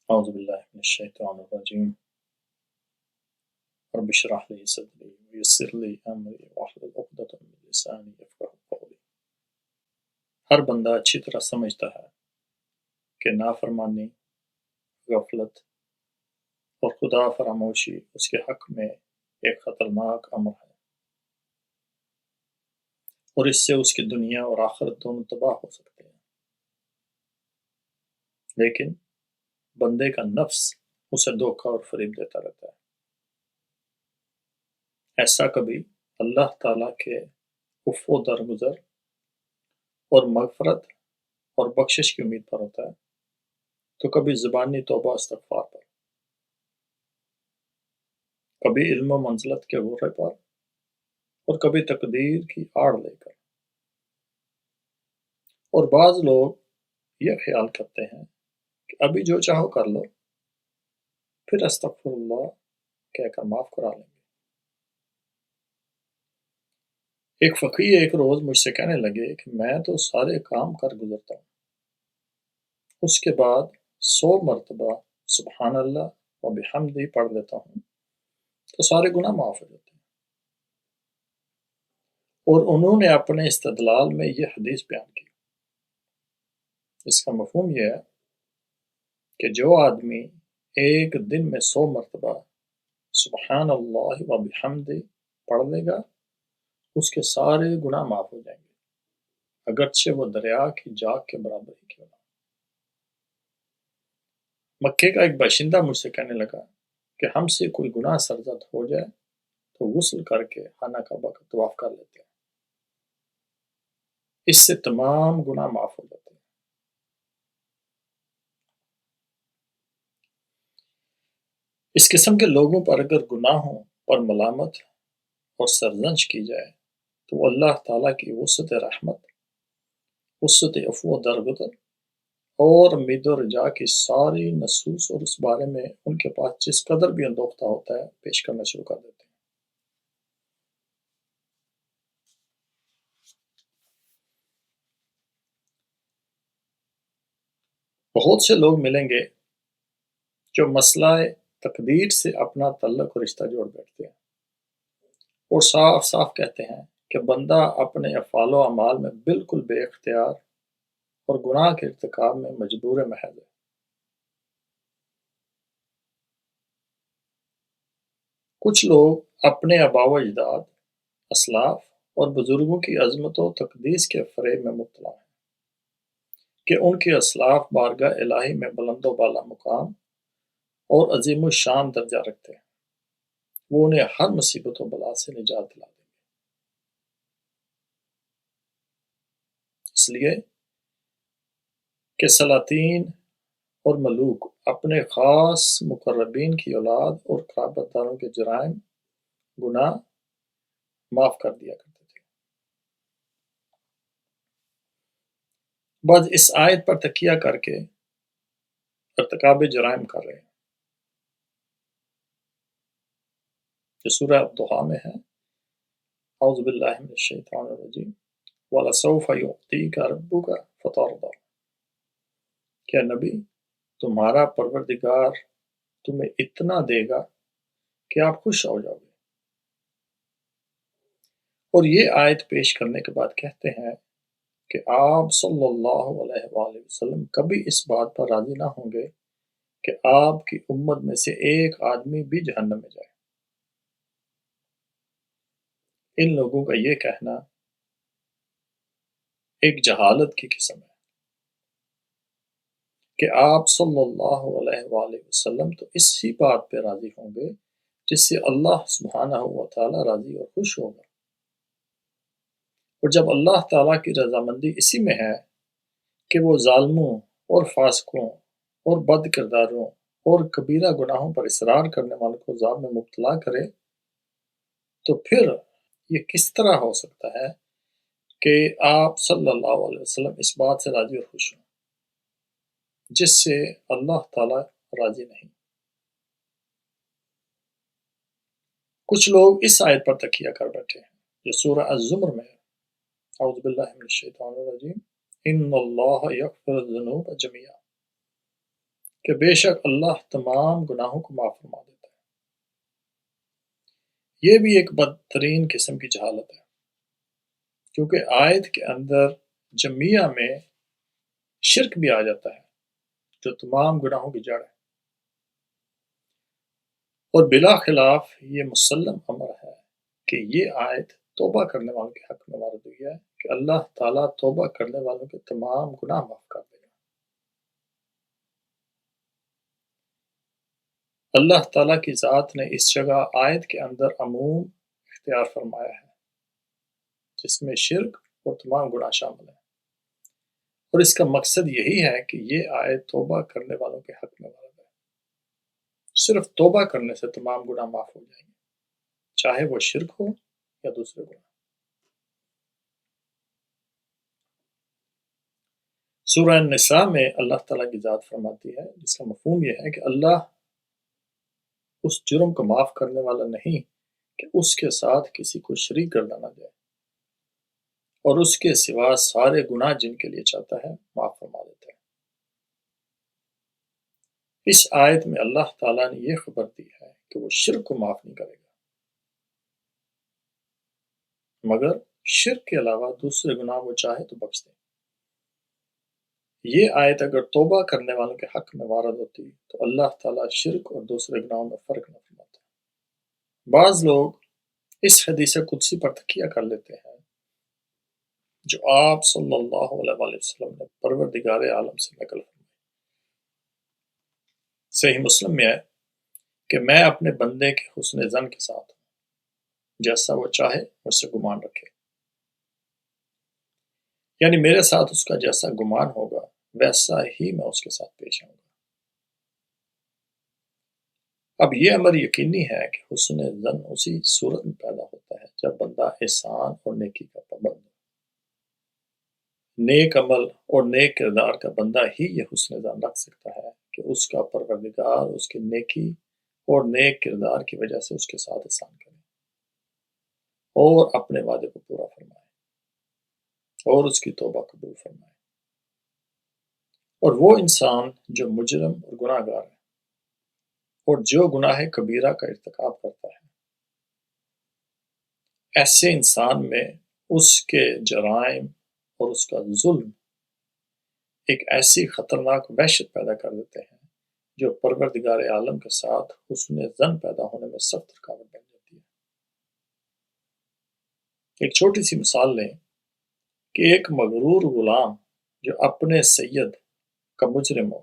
أعوذ بالله من الشيطان الرجيم رب اشرح لي صدري ويسر لي أمري واحلل عقدة من لساني يفقهوا قولي۔ ہر بندہ اچھی طرح سمجھتا ہے کہ نافرمانی، غفلت اور خدا فراموشی اس کے حق میں ایک خطرناک امر ہے، اور اس سے اس کی دنیا اور آخرت دونوں تباہ ہو سکتے ہیں۔ لیکن بندے کا نفس اسے دھوکہ اور فریب دیتا رہتا ہے۔ ایسا کبھی اللہ تعالیٰ کے عفو درگزر اور مغفرت اور بخشش کی امید پر ہوتا ہے، تو کبھی زبانی توبہ استغفار پر، کبھی علم و منزلت کے غرے پر، اور کبھی تقدیر کی آڑ لے کر۔ اور بعض لوگ یہ خیال کرتے ہیں کہ ابھی جو چاہو کر لو، پھر استغفر اللہ کہہ کر معاف کرا لیں گے۔ ایک فقیہ ایک روز مجھ سے کہنے لگے کہ میں تو سارے کام کر گزرتا ہوں، اس کے بعد 100 مرتبہ سبحان اللہ و بحمدہ پڑھ لیتا ہوں تو سارے گناہ معاف ہو جاتے ہیں۔ اور انہوں نے اپنے استدلال میں یہ حدیث بیان کی۔ اس کا مفہوم یہ ہے کہ جو آدمی ایک دن میں 100 مرتبہ سبحان اللہ و بحمدہ پڑھ لے گا، اس کے سارے گناہ معاف ہو جائیں گے، اگرچہ وہ دریا کی جاگ کے برابر ہی کیوں نہ۔ مکے کا ایک باشندہ مجھ سے کہنے لگا کہ ہم سے کوئی گناہ سرزد ہو جائے تو غسل کر کے خانہ کعبہ کا طواف کر لیتے ہیں، اس سے تمام گناہ معاف ہو جاتے ہیں۔ اس قسم کے لوگوں پر اگر گناہوں پر ملامت اور سرزنش کی جائے تو وہ اللہ تعالیٰ کی وسعت رحمت، وسعت عفو و درگزر اور امید و رجا کی ساری نصوص اور اس بارے میں ان کے پاس جس قدر بھی اندوختہ ہوتا ہے پیش کرنا شروع کر دیتے ہیں۔ بہت سے لوگ ملیں گے جو مسئلہ تقدیر سے اپنا تعلق و رشتہ جوڑ بیٹھتے ہیں اور صاف صاف کہتے ہیں کہ بندہ اپنے افعال و اعمال میں بالکل بے اختیار اور گناہ کے ارتکاب میں مجبور محض ہے۔ کچھ لوگ اپنے آباء و اجداد، اسلاف اور بزرگوں کی عظمت و تقدیس کے فریب میں مبتلا ہیں کہ ان کے اسلاف بارگاہ الہی میں بلند و بالا مقام اور عظیم الشان درجہ رکھتے ہیں، وہ انہیں ہر مصیبت و بلا سے نجات دلا دیں گے۔ اس لیے کہ سلاطین اور ملوک اپنے خاص مقربین کی اولاد اور قرابت داروں کے جرائم، گناہ معاف کر دیا کرتے تھے۔ بعض اس آیت پر تکیہ کر کے ارتکاب جرائم کر رہے ہیں، جو سورہ الضحیٰ میں ہے، اعوذ باللہ من الشیطان الرجیم وَلَسَوْفَ يُعْطِيكَ رَبُّكَ فَتَرْضَىٰ، کہ نبی تمہارا پروردگار تمہیں اتنا دے گا کہ آپ خوش ہو جاؤ گے۔ اور یہ آیت پیش کرنے کے بعد کہتے ہیں کہ آپ صلی اللہ علیہ وآلہ وسلم کبھی اس بات پر راضی نہ ہوں گے کہ آپ کی امت میں سے ایک آدمی بھی جہنم میں جائے۔ ان لوگوں کا یہ کہنا ایک جہالت کی قسم ہے کہ آپ صلی اللہ علیہ وآلہ وسلم تو اسی بات پہ راضی ہوں گے جس سے اللہ سبحانہ و تعالیٰ راضی اور خوش ہوگا۔ اور جب اللہ تعالیٰ کی رضامندی اسی میں ہے کہ وہ ظالموں اور فاسقوں اور بد کرداروں اور کبیرہ گناہوں پر اصرار کرنے والوں کو عذاب میں مبتلا کرے، تو پھر یہ کس طرح ہو سکتا ہے کہ آپ صلی اللہ علیہ وسلم اس بات سے راضی اور خوش ہوں جس سے اللہ تعالیٰ راضی نہیں۔ کچھ لوگ اس آیت پر تکیہ کر بیٹھے ہیں جو سورہ الزمر میں ہے، اعوذ باللہ من الشیطان الرجیم ان اللہ یغفر الذنوب جميعا، کہ بے شک اللہ تمام گناہوں کو معاف فرما دیتا ہے۔ یہ بھی ایک بدترین قسم کی جہالت ہے، کیونکہ آیت کے اندر جمعیہ میں شرک بھی آ جاتا ہے جو تمام گناہوں کی جڑ ہے، اور بلا خلاف یہ مسلم امر ہے کہ یہ آیت توبہ کرنے والوں کے حق میں وارد ہوئی ہے کہ اللہ تعالیٰ توبہ کرنے والوں کے تمام گناہ معاف کر دے گا۔ اللہ تعالیٰ کی ذات نے اس جگہ آیت کے اندر عموم اختیار فرمایا ہے جس میں شرک اور تمام گناہ شامل ہیں، اور اس کا مقصد یہی ہے کہ یہ آیت توبہ کرنے والوں کے حق میں وارد ہے۔ صرف توبہ کرنے سے تمام گناہ معاف ہو جائیں گے، چاہے وہ شرک ہو یا دوسرے گناہ۔ سورہ النساء میں اللہ تعالیٰ کی ذات فرماتی ہے، جس کا مفہوم یہ ہے کہ اللہ اس جرم کو معاف کرنے والا نہیں کہ اس کے ساتھ کسی کو شریک گردانا جائے، اور اس کے سوا سارے گناہ جن کے لیے چاہتا ہے معاف فرما دیتا ہے۔ اس آیت میں اللہ تعالیٰ نے یہ خبر دی ہے کہ وہ شرک کو معاف نہیں کرے گا، مگر شرک کے علاوہ دوسرے گناہ وہ چاہے تو بخش دے۔ یہ آیت اگر توبہ کرنے والوں کے حق میں وارد ہوتی تو اللہ تعالیٰ شرک اور دوسرے گناہوں میں فرق نہ فرماتا۔ بعض لوگ اس حدیث قدسی پر تکیہ کر لیتے ہیں جو آپ صلی اللہ علیہ وسلم نے پروردگار عالم سے نقل فرمائی۔ صحیح مسلم میں ہے کہ میں اپنے بندے کے حسن ظن کے ساتھ ہوں، جیسا وہ چاہے مجھ سے گمان رکھے، یعنی میرے ساتھ اس کا جیسا گمان ہوگا ویسا ہی میں اس کے ساتھ پیش آؤں گا۔ اب یہ امر یقینی ہے کہ حسن ظن اسی صورت میں پیدا ہوتا ہے جب بندہ احسان اور نیکی کا پابند ہو۔ نیک عمل اور نیک کردار کا بندہ ہی یہ حسن ظن رکھ سکتا ہے کہ اس کا پروردگار اس کی نیکی اور نیک کردار کی وجہ سے اس کے ساتھ احسان کرے اور اپنے وعدے کو پورا فرمائے اور اس کی توبہ قبول فرمائے۔ اور وہ انسان جو مجرم اور گناہ گار ہے اور جو گناہ کبیرہ کا ارتکاب کرتا ہے، ایسے انسان میں اس کے جرائم اور اس کا ظلم ایک ایسی خطرناک وحشت پیدا کر دیتے ہیں جو پروردگار عالم کے ساتھ حسن ظن پیدا ہونے میں سخت رکاوٹ بن جاتی ہے۔ ایک چھوٹی سی مثال لیں کہ ایک مغرور غلام جو اپنے سید کا مجرم ہو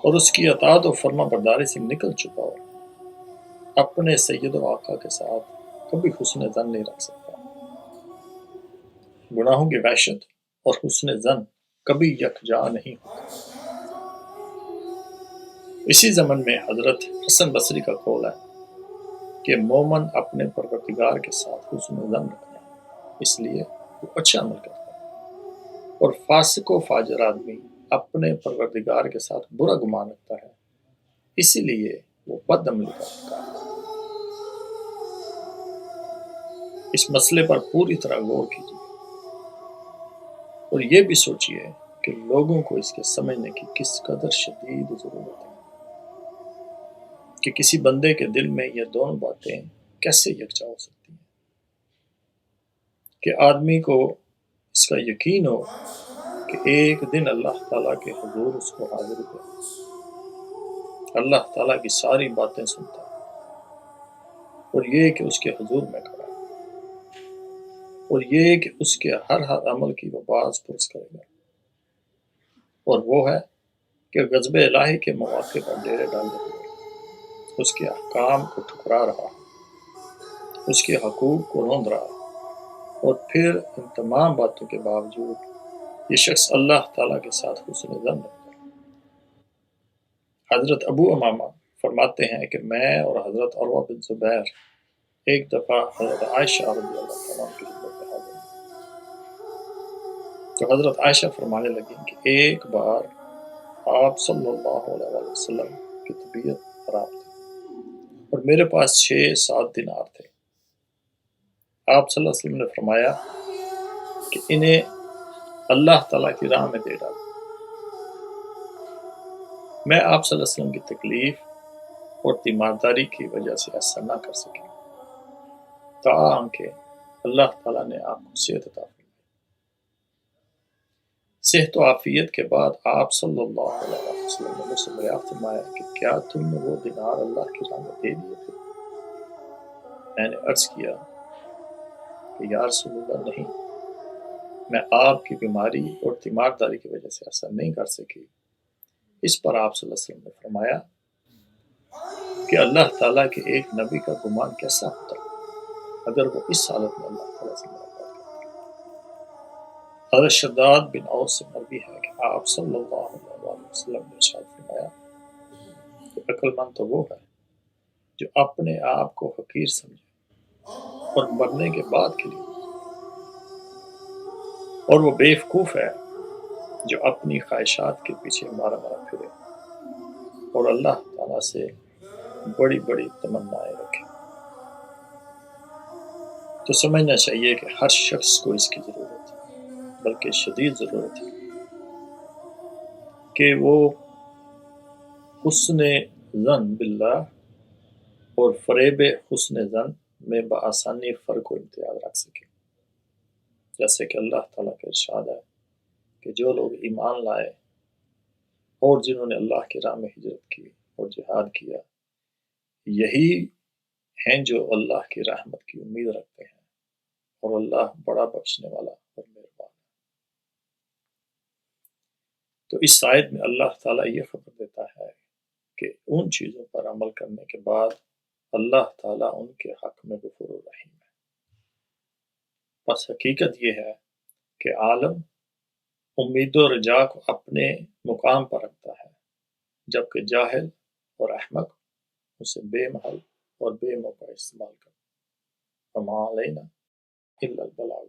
اور اس کی اطاعت و فرما برداری سے نکل چکا ہو، اپنے سید و آقا کے ساتھ کبھی حسن ظن نہیں رکھ سکتا۔ گناہوں کی وحشت اور حسن ظن کبھی یکجا نہیں ہوتا۔ اسی زمن میں حضرت حسن بصری کا قول ہے کہ مومن اپنے پروردگار کے ساتھ حسن ظن رکھتا ہے، اس لیے وہ اچھا عمل کرتا ہے، اور فاسق و فاجر آدمی اپنے پروردگار کے ساتھ برا گمان رکھتا ہے، اسی لیے وہ بد عملی کا شکار ہے۔ اس مسئلے پر پوری طرح غور کیجیے اور یہ بھی سوچیے کہ لوگوں کو اس کے سمجھنے کی کس قدر شدید ضرورت ہے کہ کسی بندے کے دل میں یہ دونوں باتیں کیسے یکجا ہو سکتی ہیں کہ آدمی کو اس کا یقین ہو کہ ایک دن اللہ تعالیٰ کے حضور اس کو حاضر ہوا، اللہ تعالیٰ کی ساری باتیں سنتا ہے، اور یہ کہ اس کے حضور میں کھڑا ہے، اور یہ کہ اس کے ہر عمل کی وہ باز پرس کرے گا، اور وہ ہے کہ غضب الہی کے مواقع پر ڈیرے ڈالے ہوئے اس کے احکام کو ٹھکرا رہا ہے، اس کے حقوق کو روند رہا ہے، اور پھر ان تمام باتوں کے باوجود یہ شخص اللہ تعالیٰ کے ساتھ حسن ظن رکھتا ہے۔ حضرت ابو امامہ فرماتے ہیں کہ میں اور حضرت عروہ بن زبیر ایک دفعہ حضرت عائشہ رضی اللہ تعالیٰ عنہ کی خدمت میں حاضر ہوئے تو حضرت عائشہ فرمانے لگیں کہ ایک بار آپ صلی اللہ علیہ وسلم کی طبیعت خراب تھی اور میرے پاس 6-7 دینار تھے۔ آپ صلی اللہ علیہ وسلم نے فرمایا کہ انہیں اللہ تعالیٰ کی راہ میں دے ڈالو۔ میں آپ صلی اللہ علیہ وسلم کی تکلیف اور تیمارداری کی وجہ سے ایسا نہ کر سکی، تاہم کہ اللہ تعالیٰ نے آپ کو صحت عطا فرمائی۔ صحت و عافیت کے بعد آپ صلی اللہ علیہ وسلم نے مجھ سے دریافت فرمایا کہ کیا تم نے وہ دینار اللہ کی راہ میں دے دیے تھے؟ میں نے عرض کیا کہ یا رسول اللہ نہیں، میں آپ کی بیماری اور تیمارداری کی وجہ سے ایسا نہیں کر سکی۔ اس پر آپ صلی اللہ علیہ وسلم نے فرمایا کہ اللہ تعالیٰ کے ایک نبی کا گمان کیسا ہوتا اگر وہ اس حالت میں اللہ تعالیٰ سے ملاقات کرتے۔ حضرت شداد بن اوس سے مروی ہے کہ آپ صلی اللہ علیہ وسلم نے ارشاد فرمایا کہ عقل مند تو وہ ہے جو اپنے آپ کو حقیر سمجھے اور مرنے کے بعد کے لیے، اور وہ بیوقوف ہے جو اپنی خواہشات کے پیچھے مارا مارا پھرے اور اللہ تعالیٰ سے بڑی بڑی تمنائیں رکھے۔ تو سمجھنا چاہیے کہ ہر شخص کو اس کی ضرورت ہے، بلکہ شدید ضرورت ہے کہ وہ حسن ظن باللہ اور فریب حسن ظن میں بآسانی فرق و امتیاز رکھ سکے۔ جیسے کہ اللہ تعالیٰ کا ارشاد ہے کہ جو لوگ ایمان لائے اور جنہوں نے اللہ کی راہ میں ہجرت کی اور جہاد کیا، یہی ہیں جو اللہ کی رحمت کی امید رکھتے ہیں، اور اللہ بڑا بخشنے والا اور مہربان ہے۔ تو اس آیت میں اللہ تعالیٰ یہ خبر دیتا ہے کہ ان چیزوں پر عمل کرنے کے بعد اللہ تعالیٰ ان کے حق میں غفور الرحیم ہے۔ بس حقیقت یہ ہے کہ عالم امید و رجا کو اپنے مقام پر رکھتا ہے، جبکہ جاہل اور احمق اسے بے محل اور بے موقع استعمال کرتا ہے۔ وما علینا الا البلاغ۔